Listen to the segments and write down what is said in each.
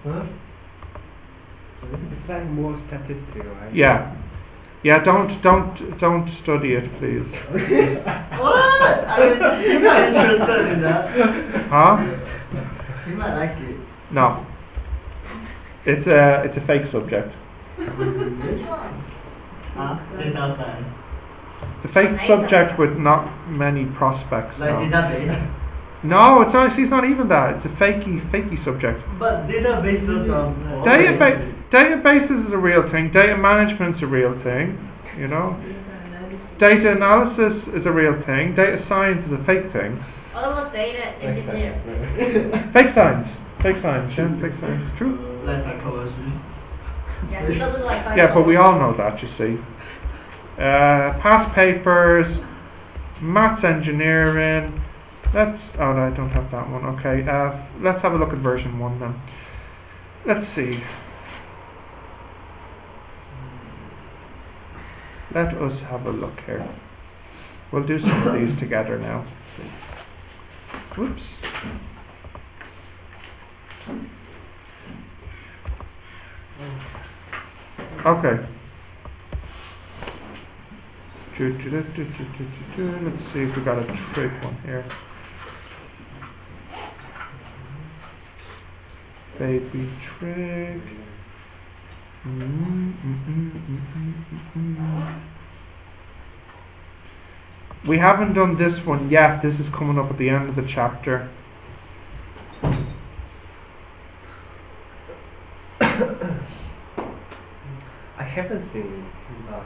Huh? It's like more statistical, right? Yeah. Yeah, don't study it, please. What? You're not interested in that. Huh? You might like it. No. It's a fake subject. Data science. The fake subject with not many prospects. Like No. database. No, it's not even that. It's a fakey subject. But databases are... Databases is a real thing. Data management's a real thing. You know. Data analysis is a real thing. Data science is a fake thing. What about data engineer? Fake science. Yeah, fake science. True. Like psychology. Yeah, he doesn't like Yeah, but we all know that, you see. Past papers, maths engineering. No, I don't have that one. Okay, let's have a look at version 1 then. Let's see. Let us have a look here. We'll do some of these together now. Whoops. Okay. Let's see if we got a trig one here. Baby trig. We haven't done this one yet. This is coming up at the end of the chapter. I haven't seen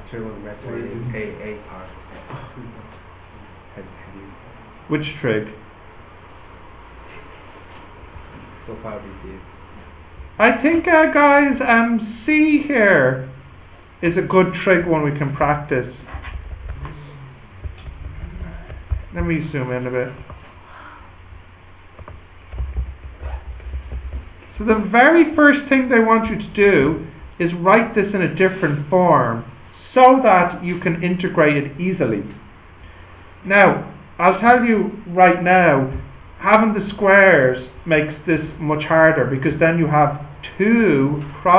trigonometry in AA part. Have you? Which trig? So far we did. I think, guys, C here is a good trig one we can practice. Let me zoom in a bit. So the very first thing they want you to do is write this in a different form so that you can integrate it easily. Now, I'll tell you right now, having the squares makes this much harder because then you have two by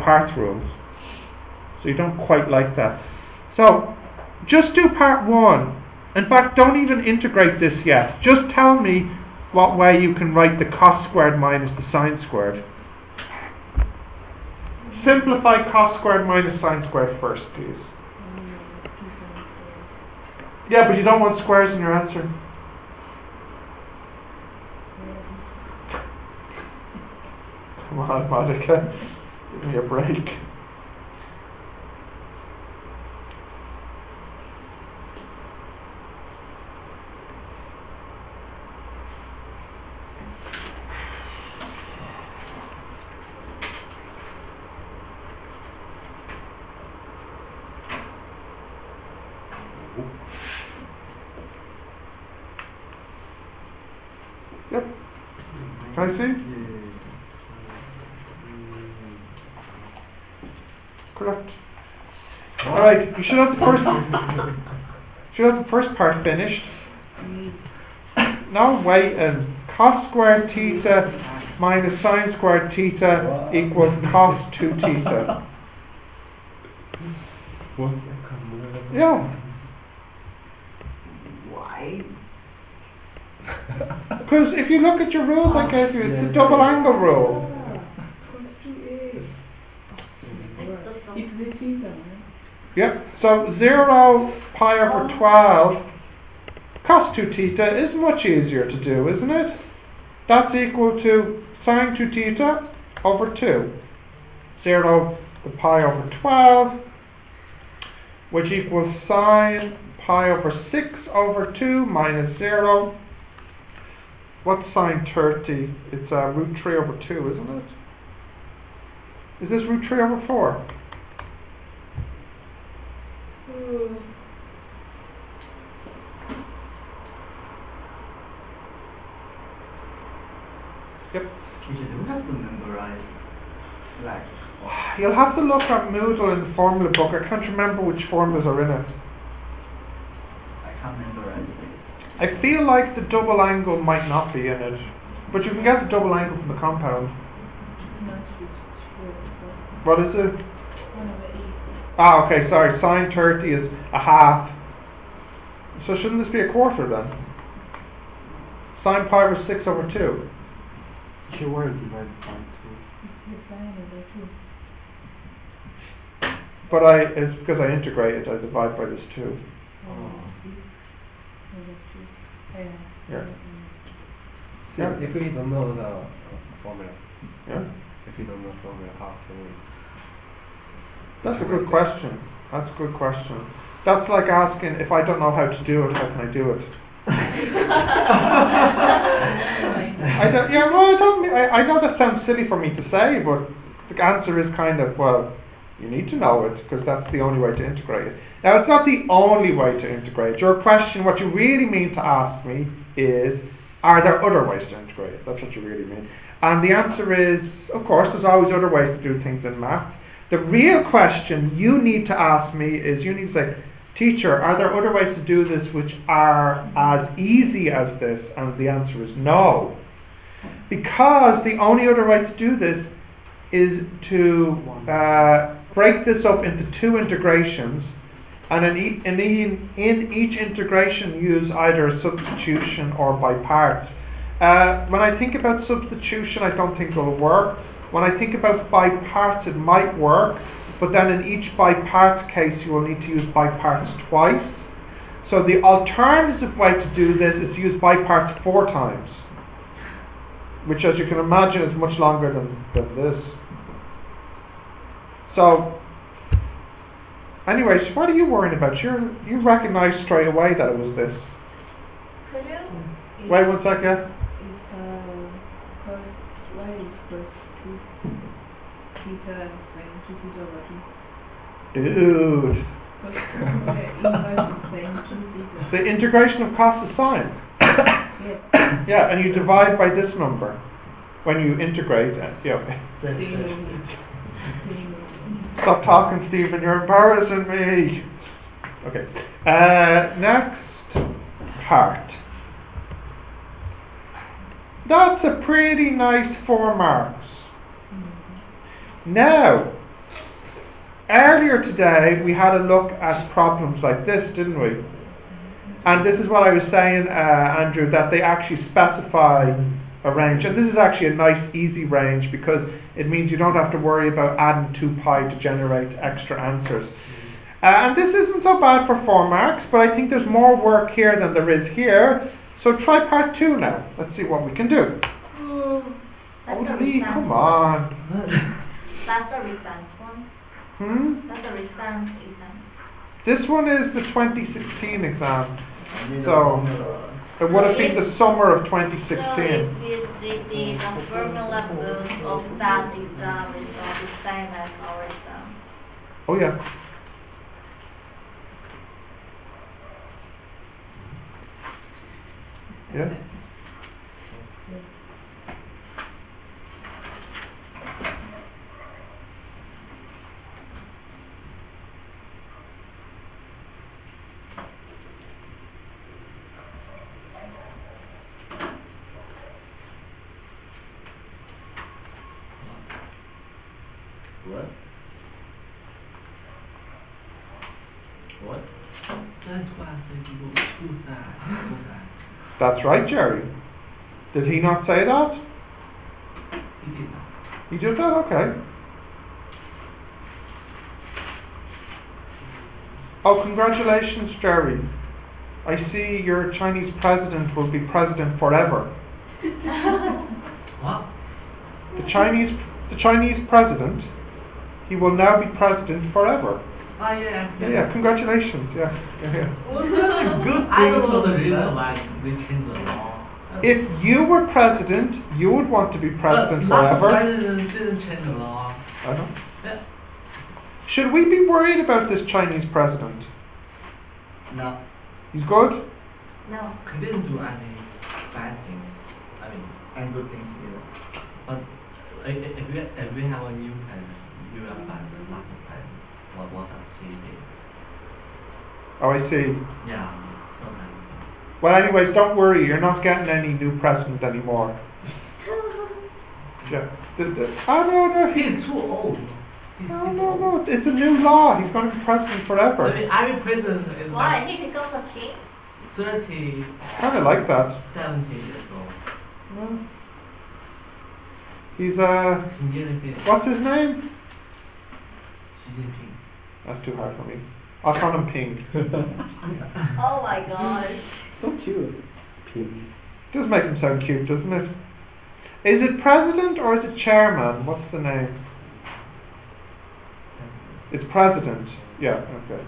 parts rules. So you don't quite like that. So just do part 1. In fact, don't even integrate this yet. Just tell me what way you can write the cos squared minus the sine squared. Simplify cos squared minus sine squared first, please. Yeah, but you don't want squares in your answer. Come on, Monica. Give me a break. Yep. Can I see? Correct. Alright, you should have the first part finished. Now wait, cos squared theta minus sine squared theta equals cos 2 theta. Yeah. Why? Because if you look at your rules I gave you, it's a double angle rule. Yep, so 0 pi over 12 cos 2 theta is much easier to do, isn't it? That's equal to sine 2 theta over 2. 0 the pi over 12, which equals sine pi over 6 over 2 minus 0. What's sine 30? It's root 3 over 2, isn't it? Is this root 3 over 4? Yep. You do have to memorize. Like. You'll have to look at Moodle in the formula book. I can't remember which formulas are in it. I can't memorize it. I feel like the double angle might not be in it. But you can get the double angle from the compound. No, it's What is it? 1/8. Ah, okay, sorry. Sine 30 is a half. So shouldn't this be a quarter then? Sine pi over 6/2. She weren't divided by 2. The sine is a 2. But it's because I integrate it, I divide by this 2. Yeah. Yeah. If we don't know the formula. Yeah. If you don't know formula, how can we? That's a good question. That's a good question. That's like asking, if I don't know how to do it, how can I do it? I don't, yeah, well, I know that sounds silly for me to say, but the answer is kind of, well, you need to know it, because that's the only way to integrate it. Now, it's not the only way to integrate. Your question, what you really mean to ask me is, are there other ways to integrate it? That's what you really mean. And the answer is, of course, there's always other ways to do things in math. The real question you need to ask me is, you need to say, teacher, are there other ways to do this which are as easy as this? And the answer is no. Because the only other way to do this is to break this up into 2 integrations, and in each integration use either substitution or by parts. When I think about substitution, I don't think it'll work. When I think about by parts, it might work, but then in each by parts case, you will need to use by parts twice. So the alternative way to do this is to use by parts 4 times, which, as you can imagine, is much longer than this. So, anyways, what are you worrying about? You recognised straight away that it was this. Could you? Wait 1 second. Theta sin 2 theta over 2. Dude. The integration of cos is sine. Yes. Yeah, and you divide by this number when you integrate it. Yeah. Stop talking, Stephen. You're embarrassing me. Okay. Next part. That's a pretty nice 4 marks. Now, earlier today we had a look at problems like this, didn't we? And this is what I was saying, Andrew, that they actually specify a range. And this is actually a nice, easy range, because it means you don't have to worry about adding 2 pi to generate extra answers. And this isn't so bad for 4 marks, but I think there's more work here than there is here. So try part 2 now. Let's see what we can do. That's the Lee, recent come one. on. That's the recent one. That's the recent exam. This one is the 2016 exam. So it would have been the summer of 2016. So the formula of that exam is not the same as our exam. Oh yeah. Yeah. What? What? That's why I said you go 2 sides. That's right, Jerry. Did he not say that? He did not. He did that? Okay. Oh, congratulations, Jerry. I see your Chinese president will be president forever. What? The Chinese president, he will now be president forever. Oh yeah. Yeah, congratulations. Yeah. Well, that's a good thing. I don't know the reason why they changed the law. If you were president, you would want to be president forever. President didn't change the law. I know. Yeah. Should we be worried about this Chinese president? No. He's good? No. He didn't do any bad things. I mean, and good things either. But if we have a new president, we will find the last president. What does he do? Oh, I see. Yeah. Sometimes. Well, anyways, don't worry. You're not getting any new president anymore. Yeah. No, He's too old. no. It's a new law. He's going to be president forever. I mean president is Why? like He becomes a king? 30, Kind of like that. 70 years old. Well, he's what's his name? Xi Jinping. That's too hard for me. I'll call him Ping. Oh my gosh. So cute. Pink. Does make him sound cute, doesn't it? Is it president or is it chairman? What's the name? It's president. Yeah, okay.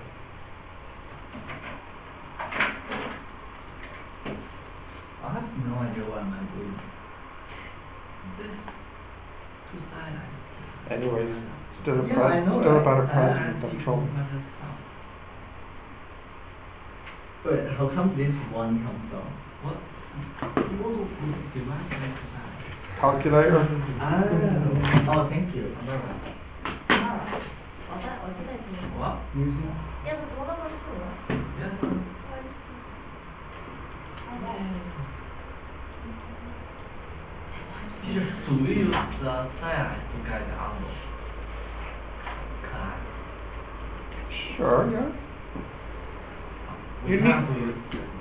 I have no idea what am I doing. This too silent. Anyways, still Yeah, I know, still a right? better president than Trump. But how come this one comes down? What? You want to divide and exercise? Calculator. Oh, thank you. Alright. What? Using Yes.其实属于的在应该的昂罗，可爱。 Sure, yeah. We You have need- to use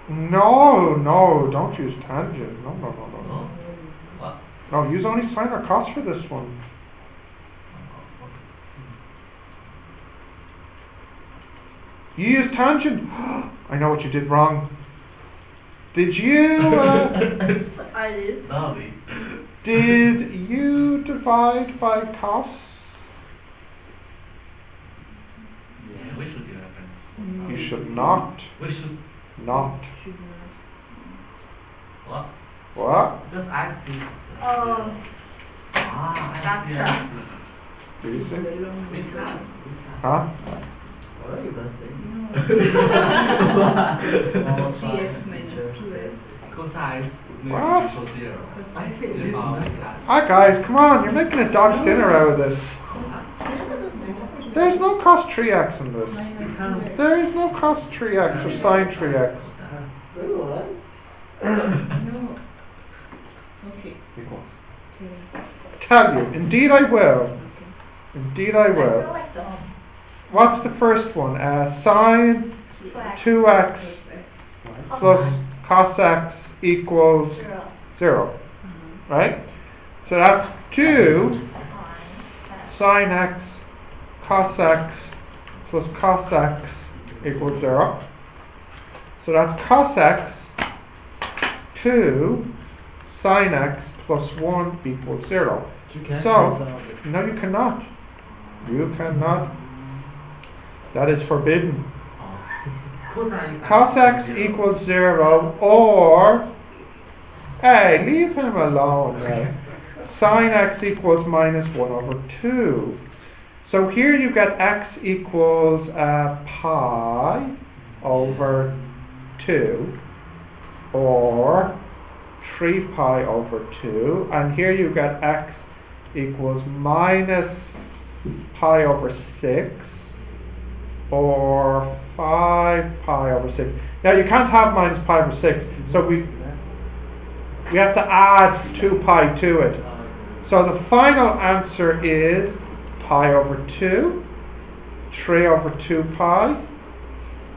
No, don't use tangent. No. no? What? No, use only sine or cos for this one. You used tangent. I know what you did wrong. Did you? I did. No, we. Did you divide by cos? Yeah, we should do that. You should not. We should. Not. What? What? Just ask this. Oh. I see. Do you see? We can. Huh? what are you gonna say? GS minus 2S. Cosine may What? equal 0. I think this is nice. Hi guys, come on, you're making a dog's dinner out of this. There's no cos 3x in this. There is no cos 3x or sine 3x. No. Okay. Equals. Okay. Tell you, indeed I will. Okay. Indeed I I feel will. like dumb. What's the first one? Sine 2x plus cos x equals 0. Right? So that's 2 sine x cos x plus cos x equals 0. So that's cos x 2 sine x plus 1 equals 0. You can't So, cancel out no you cannot. You cannot. That is forbidden. Cosine Cos x equals 0 or, hey, leave him alone now. Sine x equals minus 1 over 2. So here you get x equals pi over 2 or 3 pi over 2, and here you get x equals minus pi over 6 or 5 pi over 6. Now you can't have minus pi over 6, so we have to add 2 pi to it. So the final answer is pi over 2, 3 over 2 pi,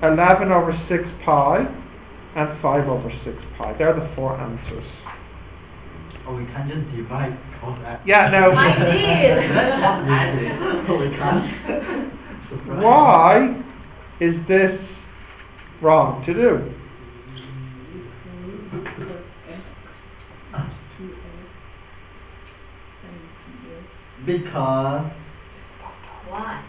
11 over 6 pi, and 5 over 6 pi. They're the 4 answers. Oh, we can't just divide cos x. Yeah, no. I did. Let's not add it. Oh, we can't. Surprise. Why is this wrong to do? Because Why?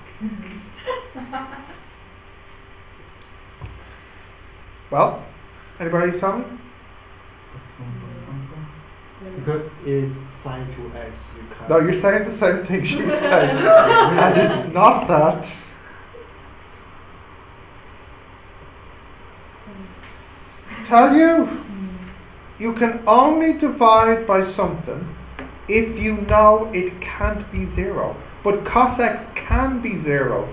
Well, anybody tell me? because it's sine 2x, you can't. No, you're saying the same thing she was saying. And it's not that. Tell you, you can only divide by something if you know it can't be 0. But cos x can be 0.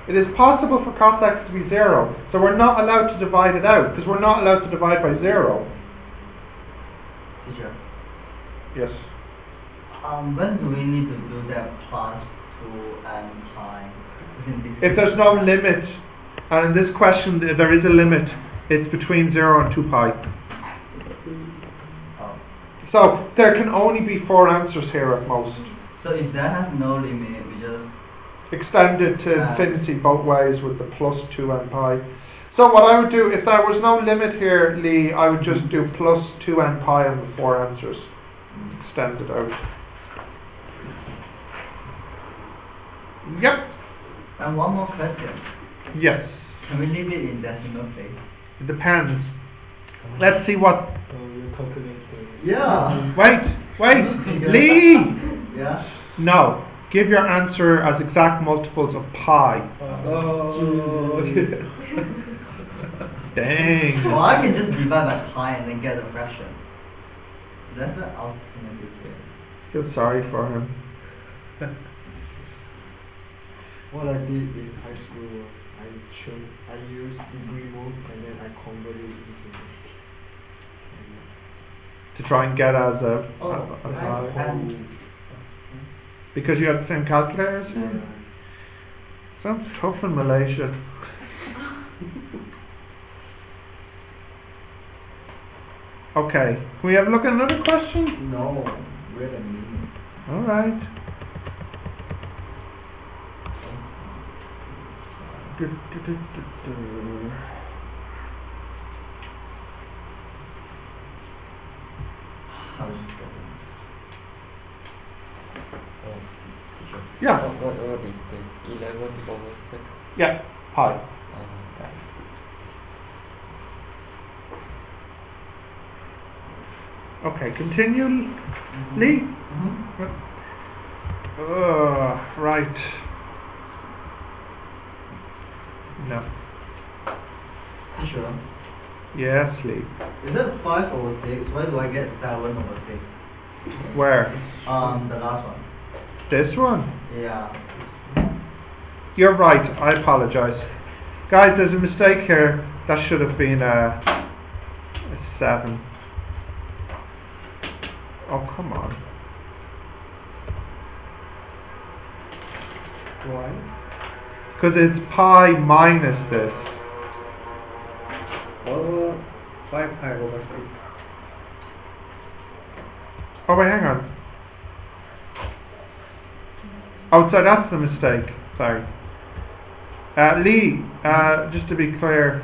It is possible for cos x to be 0. So we're not allowed to divide it out, because we're not allowed to divide by 0. Teacher, Yes. When do we need to do that plus 2 and pi? Isn't this If there's no limit, and in this question there is a limit, it's between 0 and 2 pi. Oh. So there can only be 4 answers here at most. So if that has no limit, we just Extend it to infinity both ways with the plus 2 and pi. So what I would do, if there was no limit here, Lee, I would just do plus 2 and pi on the 4 answers. Extend it out. Yep. And one more question. Yes. Can we leave it in decimal place? It depends. Let's see what... you calculate the... Yeah. Wait! Lee! Yeah. No. Give your answer as exact multiples of pi. Oh. Dang. Well, I can just divide by pi and then get a fraction. That's the alternative way. Feel sorry for him. What I did in high school, I used degree rule and then I converted it into To try and get as a Oh, pi. and Because you have the same calculator as him? Sounds tough in Malaysia. Okay, can we have a look at another question? no, wait a minute. Alright. How is it going? Yeah, What is the 11/6? yeah, pi. Okay, continue, Lee. Right. No. You sure? Yes, Lee. Is it 5/6? Why do I get 7/6? Where? The last one. This one? Yeah. You're right, I apologize. Guys, there's a mistake here. That should have been a 7. Oh, come on. Why? Because it's pi minus this. 5 pi over 6. Oh, wait, hang on. Oh, so that's the mistake. Sorry. Lee, just to be clear,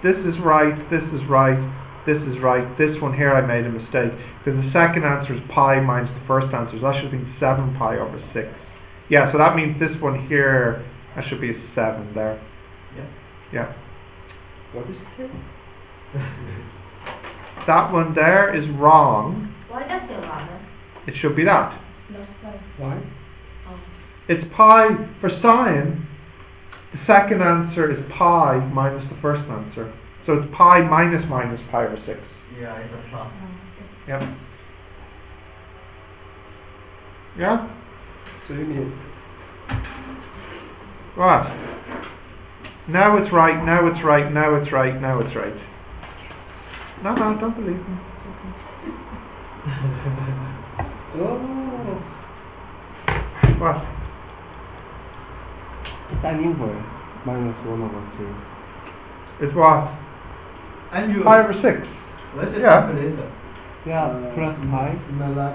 this is right, this is right, this is right. This one here I made a mistake, because the second answer is pi minus the first answer. So that should have been 7 pi over 6. Yeah, so that means this one here, that should be a 7 there. Yeah. Yeah. What is it? That one there is wrong. Why does it matter? It should be that. Why? It's pi for sine. The second answer is pi minus the first answer. So it's pi minus pi over 6. Yeah, it's a plus. Yep. Yeah? So you need... What? Now it's right, now it's right, now it's right, now it's right. No, don't believe me. Oh. What? Tan inverse minus 1 over 2. It's what? And you... Pi over 6. Where's your Yeah. calculator? Yeah, plus pi.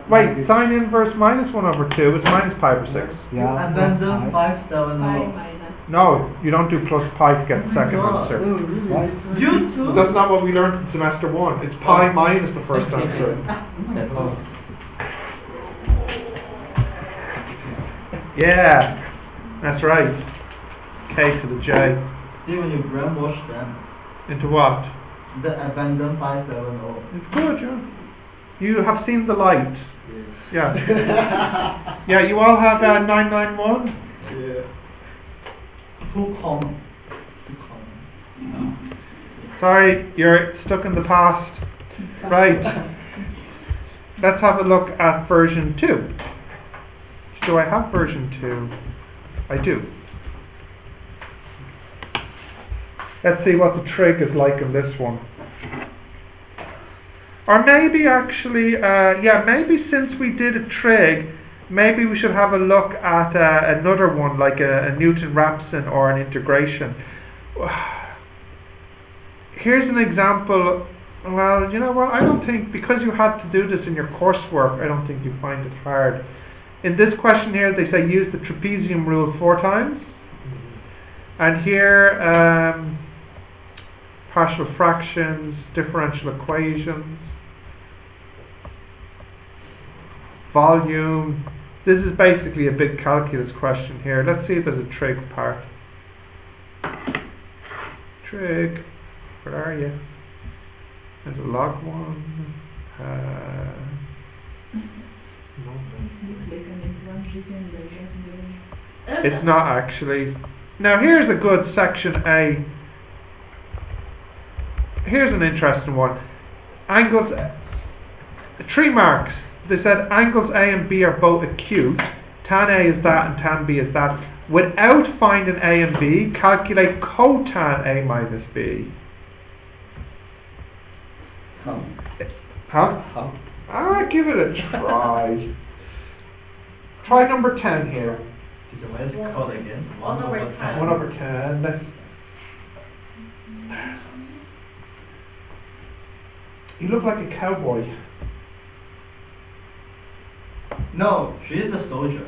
Wait, sine inverse minus 1 over 2 is minus pi over 6. Yeah, And plus then the pi. 5/7. No, you don't do plus pi to get the second answer. Why? You too? That's not what we learned in semester 1. It's pi minus the first answer. Yeah, that's right. K to the J. See, when you brainwash them, Into what? the abandoned 5/7. It's good, yeah. You have seen the light. Yeah. Yeah, you all have 991? Yeah. Too common. Sorry, you're stuck in the past. Right. Let's have a look at version 2. Do I have version 2? I do. Let's see what the trig is like in this one. Or maybe actually, maybe since we did a trig, maybe we should have a look at another one, like a Newton-Raphson or an integration. Here's an example. Well, you know what, I don't think, because you had to do this in your coursework, I don't think you find it hard. In this question here, they say use the trapezium rule 4 times. And here, partial fractions, differential equations, volume. This is basically a big calculus question here. Let's see if there's a trig part. Trig, where are you? There's a log 1. It's not actually. Now here's a good section A. Here's an interesting one. Angles, 3 marks. They said angles A and B are both acute. Tan A is that and tan B is that. Without finding A and B, calculate cotan A minus B. Huh? Give it a try. Try number 10 here. Teacher, what is it called again? 1 over 10. 1 over 10. You look like a cowboy. No, she is a soldier.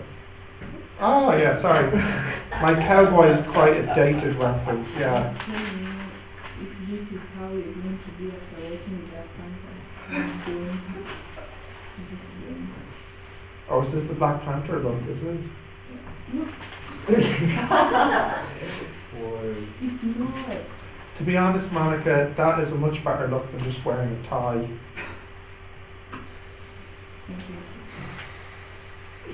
Oh yeah, sorry. My cowboy is quite a dated reference, yeah. If this is how it's going to be operating that Oh, is this the Black Panther look, is it? It's not. To be honest, Monica, that is a much better look than just wearing a tie. Thank you.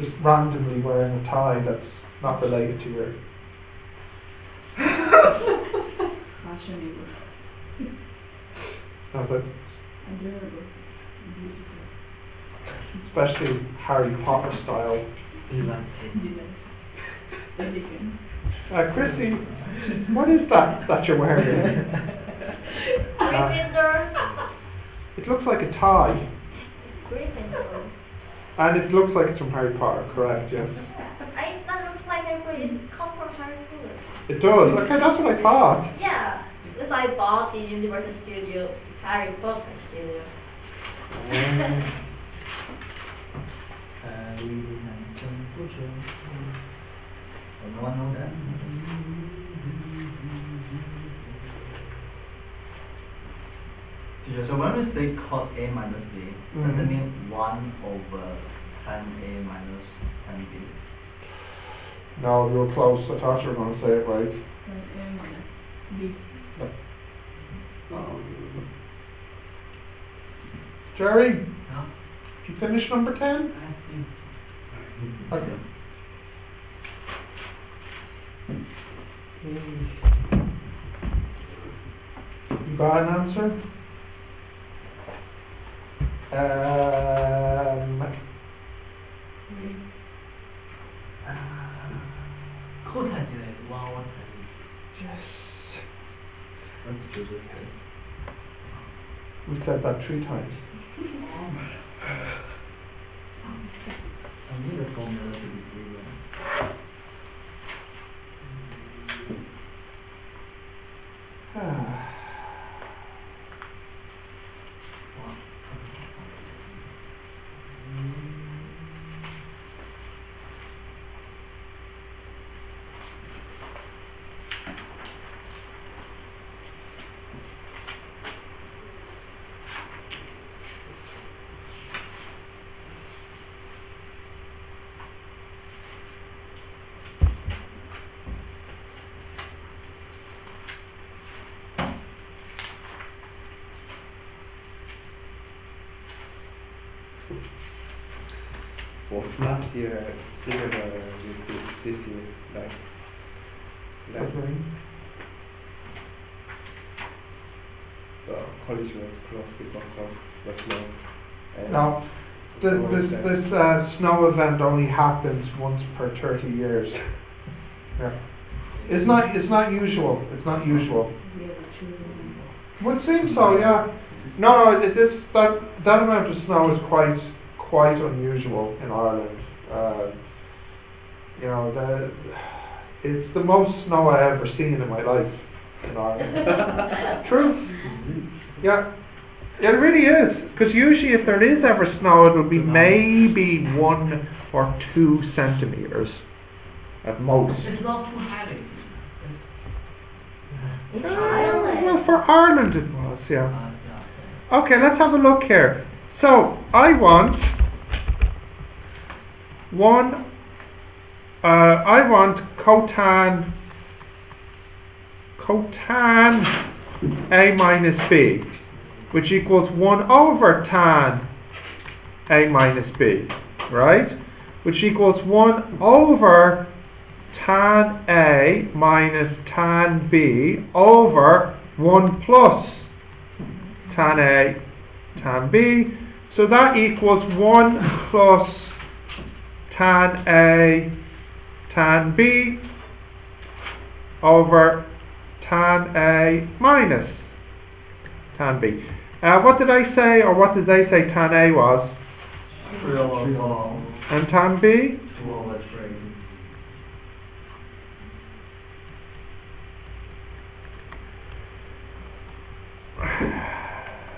Just randomly wearing a tie that's not related to your... Fashionable. No, but Adorable. Beautiful. especially Harry Potter style. Elegant. Elegant. Chrissy, what is that you're wearing? Gryffindor. It looks like a tie. Gryffindor. And it looks like it's from Harry Potter, correct, yes? That looks like it comes from Harry Potter. It does, okay, that's what I thought. Yeah, because I bought the Universal Studio Harry Potter Studio. No one know that? Teacher, so when we say cos A minus B, does it mean 1 over tan A minus tan B? No, you were close, I thought you were going to say it right. B. Jerry, Huh? you finish number 10? I think. Okay. You got an answer? Cotan is 1 over tan. Yes. That's Joseph here. We said that 3 times. I need a formula to be proven. What last year similar with this year, like Okay. the college was closed because of the snow. And Now, this so snow event only happens once per 30 years. Yeah. It's not usual. It's not usual. We have a children. Would seem so, yeah. No, that amount of snow is quite unusual in Ireland. You know, it's the most snow I've ever seen in my life in Ireland. True. Yeah. It really is, because usually if there is ever snow, it will be maybe 1 or 2 centimeters at most. It's not too heavy. Well, for Ireland it was, yeah. Yeah. Okay, let's have a look here. So I want cotan A minus B, which equals 1 over tan A minus B, right? Which equals 1 over tan A minus tan B over 1 plus tan A tan B. So that equals 1 plus tan A tan B over tan A minus tan B. What did I say, or what did they say tan A was? 3 over 4. And tan B? 2 over 3.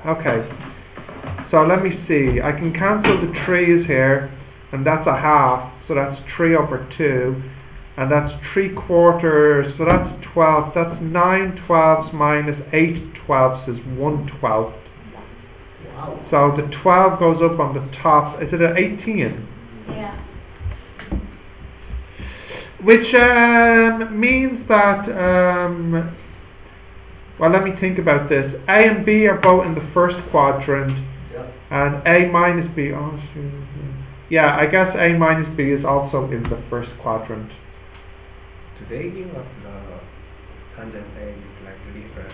Okay, so let me see. I can cancel the 3's here, and that's a half, so that's 3 over 2, and that's 3/4, so that's 12. That's 9 twelfths minus 8 twelfths is 1 12th. So the 12 goes up on the top. Is it an 18? Yeah. Which means that, well, let me think about this. A and B are both in the first quadrant, Yep. and A minus B, oh, yeah, I guess A minus B is also in the first quadrant. Today, you know, the tangent A is like different.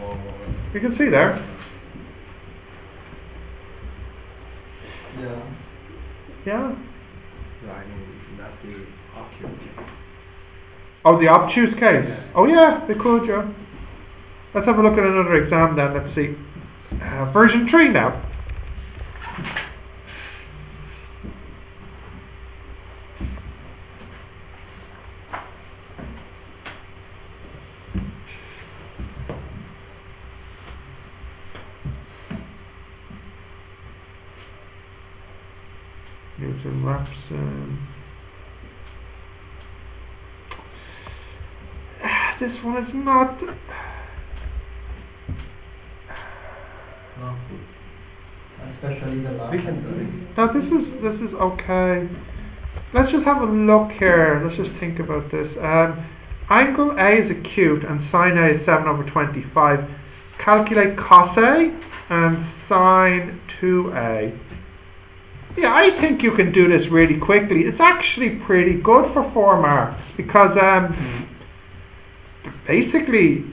Or You can see there. Yeah. Yeah. I mean, that's the acute. Oh, the obtuse case. Oh yeah, they could, yeah. Let's have a look at another exam then. Let's see. Version 3 now. Newton Rapson. This one is not. Especially the last We can do one. it. Now this is okay. Let's just have a look here. Let's just think about this. Angle A is acute and sine A is 7 over 25. Calculate cos A and sine 2A. Yeah, I think you can do this really quickly. It's actually pretty good for 4 marks because basically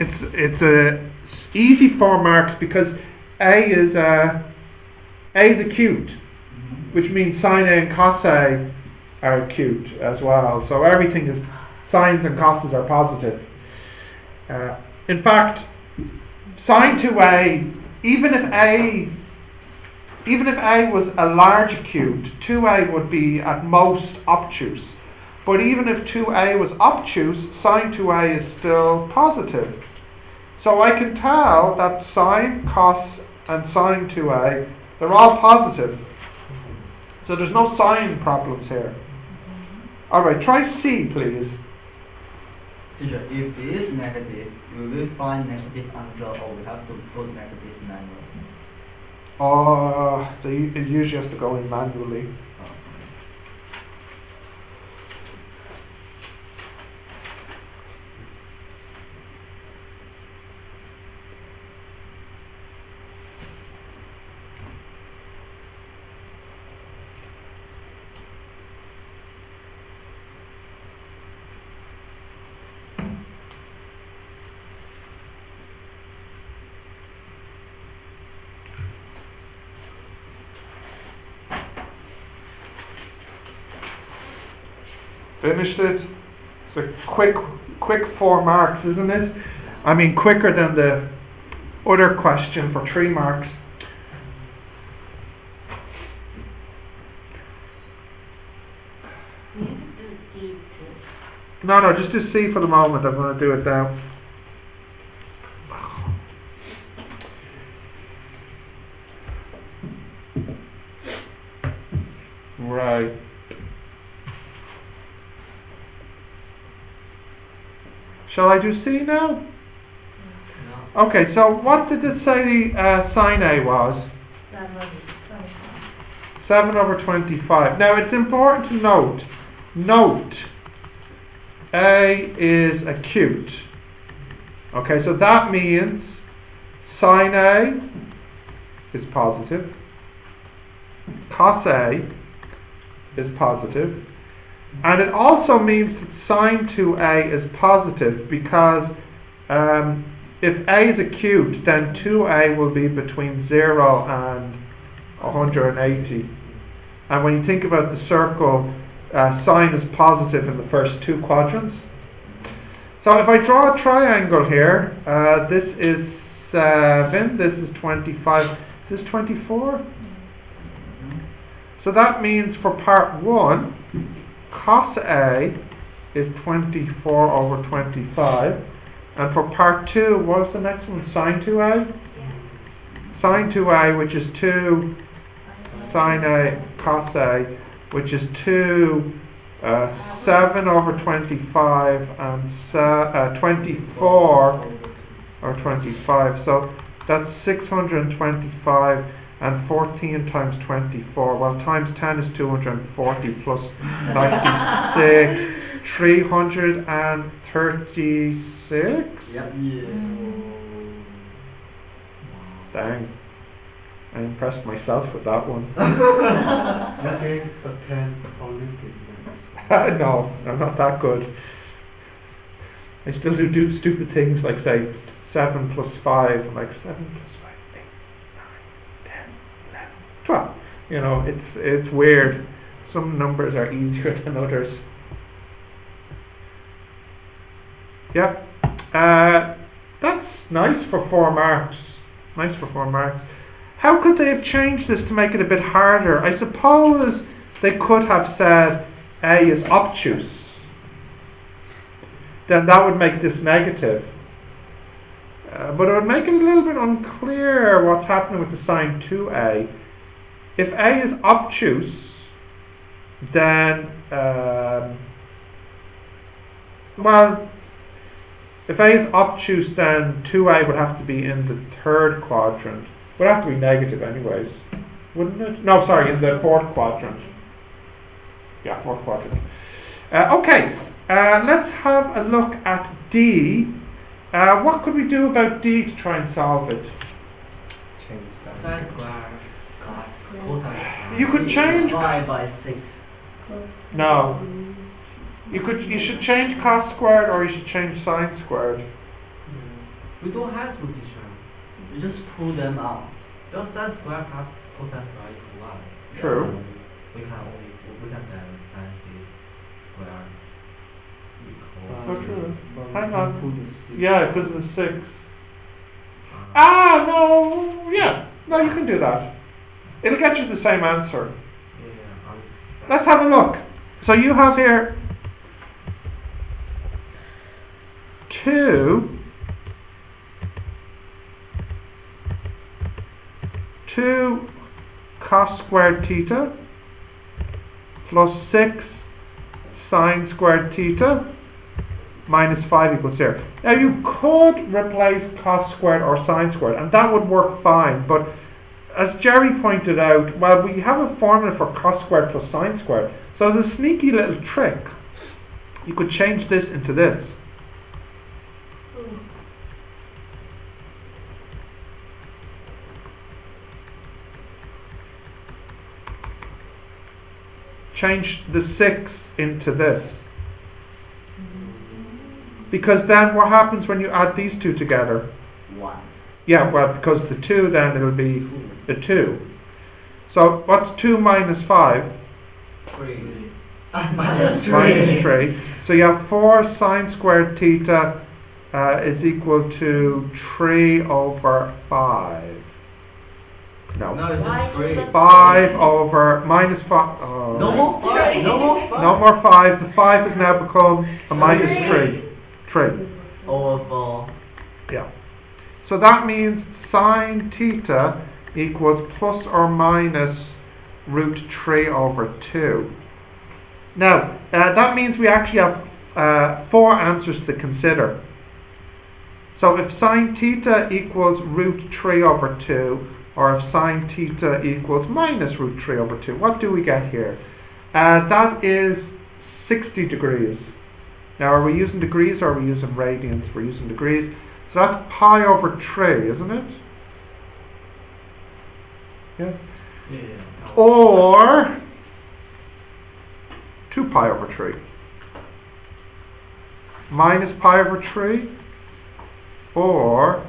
it's a easy 4 marks because A is acute, which means sine A and cos A are acute as well. So everything is sines and coses are positive. In fact, sine 2A, even if A was a large acute, 2A would be at most obtuse. But even if 2A was obtuse, sine 2A is still positive. So I can tell that sine, cos, and sine 2A, they're all positive. So there's no sign problems here. Alright, try C, please. Teacher, if it is negative, we will find negative answer, or we have to put negative manually. So it usually has to go in manually. Finished it. It's a quick 4 marks, isn't it? I mean, quicker than the other question for 3 marks. We have to do D too. No, just do C for the moment. I'm going to do it now. Right. Shall I do C now? No. Okay, so what did it say sine A was? 7 over 25. Now it's important to note A is acute. Okay, so that means sine A is positive, cos A is positive, and it also means that sine 2A is positive because if A is acute, then 2A will be between 0 and 180. And when you think about the circle, sine is positive in the first 2 quadrants. So if I draw a triangle here, this is 7, this is 25, this is 24. So that means for part 1, cos A is 24 over 25. And for part 2, what was the next one? Sine 2A? Sine 2A, which is 2 sine A cos A, which is 2 7 over 25 and 24 or 25. So that's 625 and 14 times 24. Well, times 10 is 240 plus 96. 336? Yep. Dang. I impressed myself with that one. Nothing attend Olympic Games. No, I'm not that good. I still do stupid things like say 7 plus 5, I'm like 7 plus 5, 8, 9, 10, 11, 12. You know, it's weird. Some numbers are easier than others. Yep. That's nice for 4 marks. Nice for 4 marks. How could they have changed this to make it a bit harder? I suppose they could have said A is obtuse. Then that would make this negative. But it would make it a little bit unclear what's happening with the sine 2A. If A is obtuse, then, if A is obtuse, then 2A would have to be in the 3rd quadrant. Would have to be negative anyways, wouldn't it? No, sorry, in the 4th quadrant. Yeah, 4th quadrant. Okay, let's have a look at D. What could we do about D to try and solve it? Change that. Sine square, cos, cosine. You could change. Divide by 6. No. You should change cos squared or you should change sine squared. We don't have to, teacher. You just pull them out. Just sine square plus cosine square is 1. True. We can then sine square Oh, equals. true. But Hang we on. can put the Yeah, because of the 6. No, yeah. No, you can do that. It'll get you the same answer. Yeah. Let's have a look. So you have here 2 cos squared theta plus 6 sine squared theta minus 5 equals 0. Now you could replace cos squared or sine squared and that would work fine, but as Jerry pointed out, well, we have a formula for cos squared plus sine squared. So as a sneaky little trick, you could change this into this. Change the 6 into this. Because then what happens when you add these two together? 1. Yeah, well, because the 2 then it'll be the 2. So what's 2 minus 5? 3. Minus 3. So you have 4 sine squared theta is equal to 3 over 5. No. No, it's Why just three. do the- 5 over minus 5. Oh. No more five. No more five. No more 5. The 5 has now become a minus 3. 3. Over 4. Yeah. So that means sine theta equals plus or minus root 3 over 2. Now, that means we actually have 4 answers to consider. So if sine theta equals root 3 over 2, or if sine theta equals minus root 3 over 2, what do we get here? That is 60 degrees. Now, are we using degrees or are we using radians? We're using degrees. So that's pi over 3, isn't it? Yeah. Yeah. Or 2 pi over 3. Minus pi over 3. Or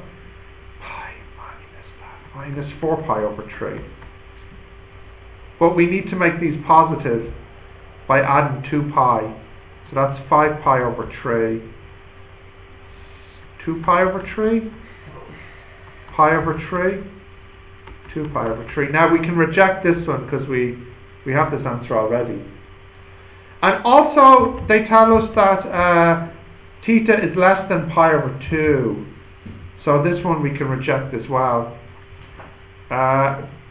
pi minus that. Minus 4 pi over 3. But we need to make these positive by adding 2 pi. So that's 5 pi over 3. 2 pi over 3. Pi over 3. 2 pi over 3. Now we can reject this one because we have this answer already. And also they tell us that theta is less than pi over 2. So this one we can reject as well.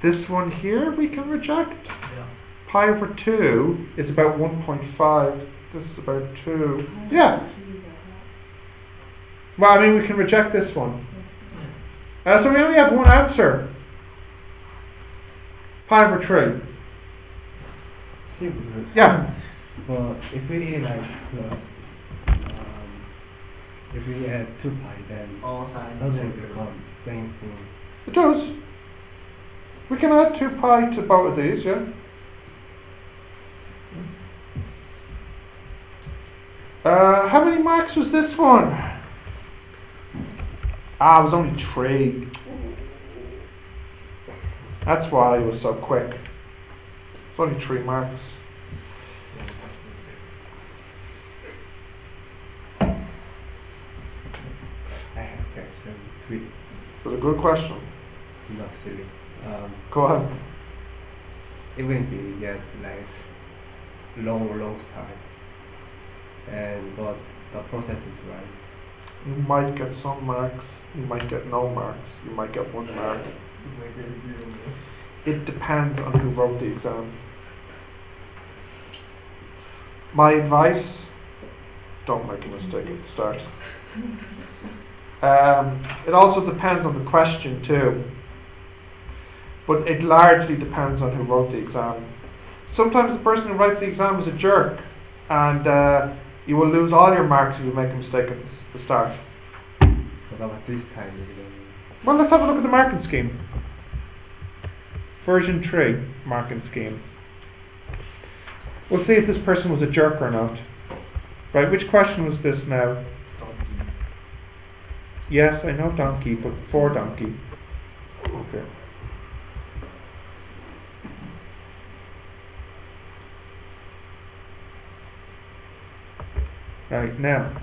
This one here we can reject. Yeah. Pi over 2 is about 1.5. This is about 2. Yeah. Well, I mean we can reject this one. So we only have one answer. Pi over 3. Yeah. Well, if we like if we add 2 pi, then All sides. doesn't it become same thing? It does. We can add 2 pi to both of these, yeah. How many marks was this one? It was only 3. That's why it was so quick. It's only 3 marks. I have question 3. It was a good question. Not silly. Go ahead. It will be just like long time, but the process is right. You might get some marks. You might get no marks. You might get 1 mark. It depends on who wrote the exam. My advice, don't make a mistake at the start. It also depends on the question too. But it largely depends on who wrote the exam. Sometimes the person who writes the exam is a jerk, and you will lose all your marks if you make a mistake at the start. But about this time, Well, let's have a look at the marking scheme. Version 3 marking scheme. We'll see if this person was a jerk or not. Right, which question was this now? Yes, I know donkey, but for donkey. Okay. Right, now.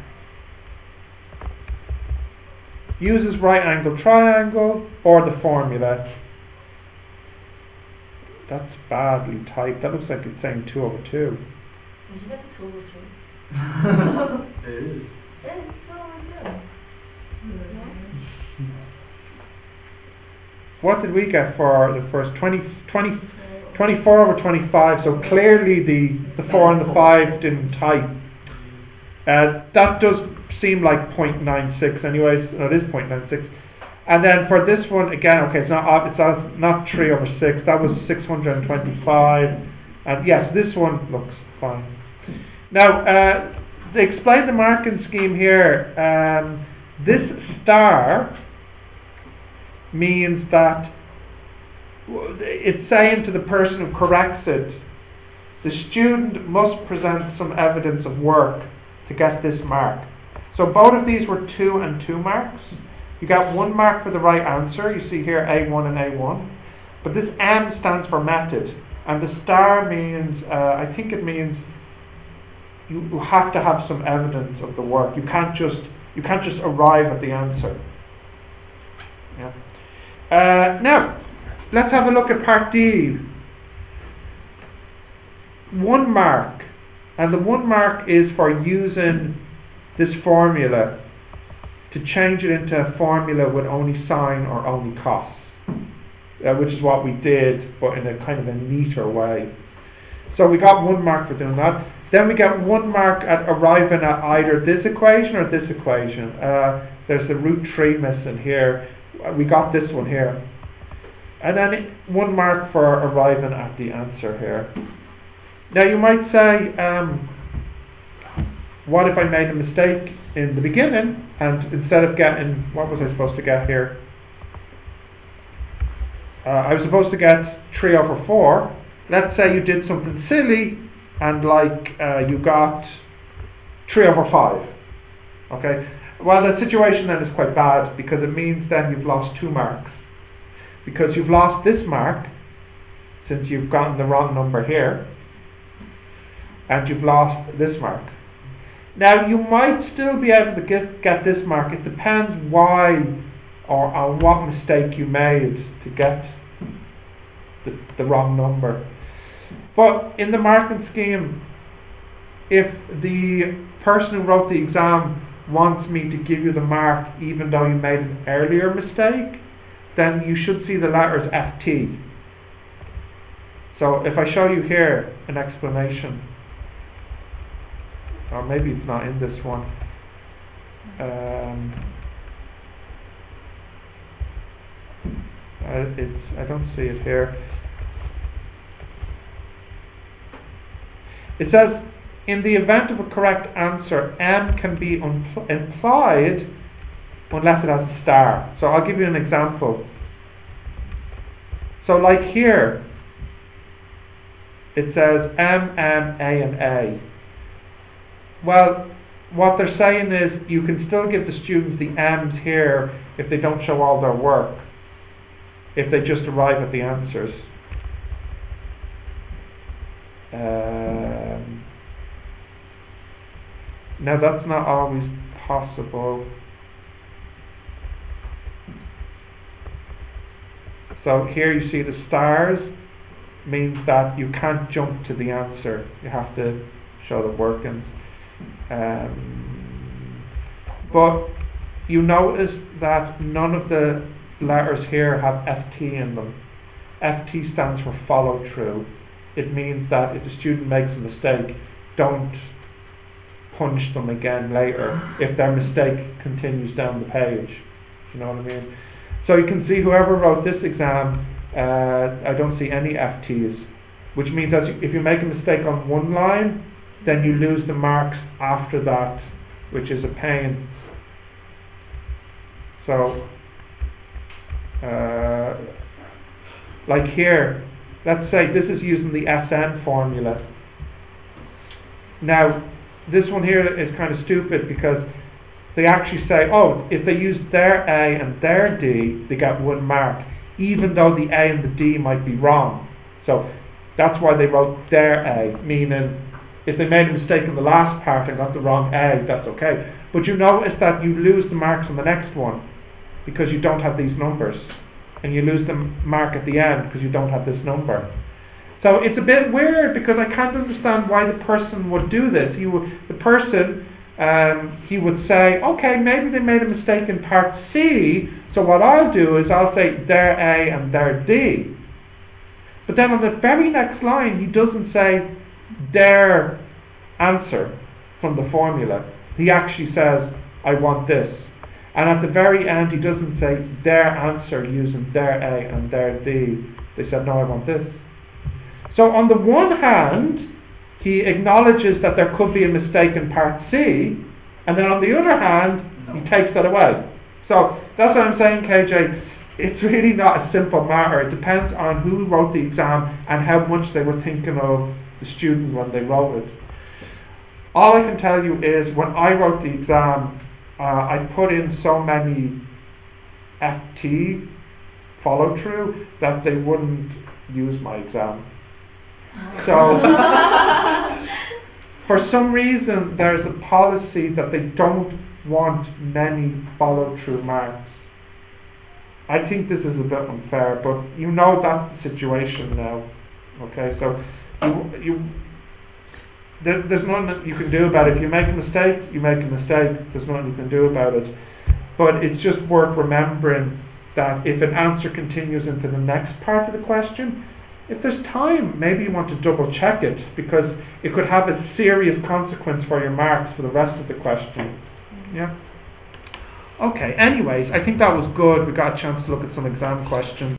Uses right angle triangle or the formula. That's badly typed. That looks like it's saying 2 over 2. Is it 2 over 2? It is. It's 2 over 2. What did we get for the first 24 over 25? So clearly the 4 and the 5 didn't type. That does seem like 0.96 anyways. No, it is 0.96. And then for this one again, okay, it's not 3 over 6. That was 625. And yes, this one looks fine. Now, they explain the marking scheme here. This star means that it's saying to the person who corrects it, the student must present some evidence of work to get this mark. So both of these were 2 and 2 marks. You got 1 mark for the right answer. You see here A1 and A1. But this M stands for method. And the star means, I think it means you have to have some evidence of the work. You can't just You can't just arrive at the answer. Yeah. Now, let's have a look at part D. 1 mark. And the 1 mark is for using this formula to change it into a formula with only sign or only costs. Which is what we did, but in a kind of a neater way. So we got 1 mark for doing that. Then we get 1 mark at arriving at either this equation or this equation. There's the root 3 missing here. We got this one here. And then 1 mark for arriving at the answer here. Now you might say, what if I made a mistake in the beginning, and instead of getting, what was I supposed to get here? I was supposed to get 3 over 4. Let's say you did something silly and you got 3 over 5. Okay? Well, the situation then is quite bad because it means then you've lost 2 marks. Because you've lost this mark since you've gotten the wrong number here, and you've lost this mark. Now you might still be able to get this mark. It depends why or on what mistake you made to get the wrong number. But in the marking scheme, if the person who wrote the exam wants me to give you the mark even though you made an earlier mistake, then you should see the letters FT. So if I show you here an explanation, or maybe it's not in this one. I don't see it here. It says, in the event of a correct answer, M can be implied unless it has a star. So I'll give you an example. So like here, it says M, M, A and A. Well, what they're saying is you can still give the students the M's here if they don't show all their work, if they just arrive at the answers. Now that's not always possible. So here you see the stars means that you can't jump to the answer. You have to show the workings. But you notice that none of the letters here have FT in them. FT stands for follow through. It means that if the student makes a mistake, don't punish them again later if their mistake continues down the page. You know what I mean? So you can see whoever wrote this exam, I don't see any FTs, which means that if you make a mistake on one line, then you lose the marks after that, which is a pain. So, like here, let's say this is using the SN formula. Now, this one here is kind of stupid because they actually say, oh, if they use their A and their D, they get 1 mark, even though the A and the D might be wrong. So that's why they wrote their A, meaning if they made a mistake in the last part and got the wrong A, that's okay. But you notice that you lose the marks on the next one because you don't have these numbers, and you lose the mark at the end because you don't have this number. So it's a bit weird because I can't understand why the person would do this. He would say, okay, maybe they made a mistake in part C, so what I'll do is I'll say their A and their D. But then on the very next line, he doesn't say their answer from the formula. He actually says, I want this. And at the very end, he doesn't say their answer using their A and their D. They said, no, I want this. So on the one hand, he acknowledges that there could be a mistake in part C, and then on the other hand, he takes that away. So that's what I'm saying, KJ. It's really not a simple matter. It depends on who wrote the exam and how much they were thinking of the student when they wrote it. All I can tell you is when I wrote the exam, I put in so many FT follow through that they wouldn't use my exam. So for some reason there's a policy that they don't want many follow-through marks. I think this is a bit unfair, but you know that's the situation now. Okay, so there's nothing that you can do about it. If you make a mistake, you make a mistake. There's nothing you can do about it. But it's just worth remembering that if an answer continues into the next part of the question, if there's time, maybe you want to double check it, because it could have a serious consequence for your marks for the rest of the question. Yeah? Okay, anyways, I think that was good. We got a chance to look at some exam questions.